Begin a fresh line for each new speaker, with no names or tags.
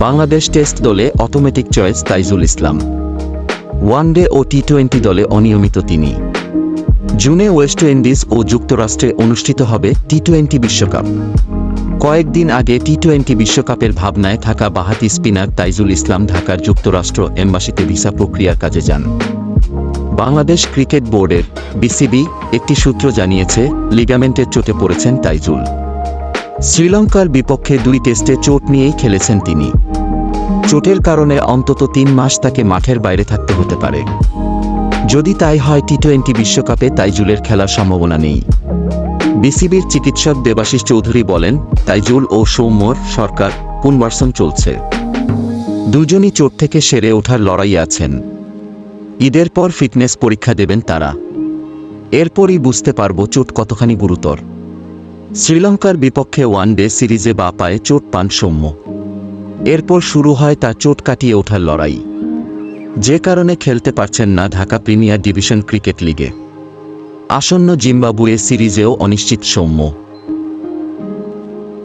Bangladesh test দলে automatic choice Taijul ইসলাম। One day ও টি-20 দলে অনিয়মিত তিনি। জুনে ওয়েস্ট ইন্ডিজ ও যুক্তরাষ্ট্রে অনুষ্ঠিত হবে টি-20 বিশ্বকাপ। কয়েকদিন আগে টি-20 বিশ্বকাপের ভাবনায় থাকা বাঁহাতি স্পিনার তাইজুল ইসলাম ঢাকার যুক্তরাষ্ট্র এম্বাসিতে ভিসা প্রক্রিয়ার কাজে যান। বাংলাদেশ ক্রিকেট বোর্ডের বিসিবি একটি সূত্র জানিয়েছে, লিগামেন্টের চোটে পড়েছেন তাইজুল। শ্রীলঙ্কার বিপক্ষে 2 টেস্টে চোট নিয়েই খেলেছেন তিনি। চোটের কারণে অন্তত 3 মাস তাকে মাঠের বাইরে থাকতে হতে পারে। যদি তাই হয়, টি-20 বিশ্বকাপে তাইজুলের খেলার সম্ভাবনা নেই। বিসিবির চিকিৎসক দেবাশিস চৌধুরী বলেন, তাইজুল ও সৌম্যর সরকার পুনর্বাসন চলছে। দুজনই চোট থেকে সেরে ওঠার লড়াইয়ে আছেন। ঈদের পর ফিটনেস পরীক্ষা দেবেন তারা। এরপরই বুঝতে পারব চোট কতখানি গুরুতর। শ্রীলঙ্কার বিপক্ষে ওয়ানডে সিরিজে বাঁ পায়ে চোট পান সৌম্য। এরপর শুরু হয় তার চোট কাটিয়ে ওঠার লড়াই, যে কারণে খেলতে পারছেন না ঢাকা প্রিমিয়ার ডিভিশন ক্রিকেট লিগে। আসন্ন জিম্বাবুয়ে সিরিজেও অনিশ্চিত সৌম্য।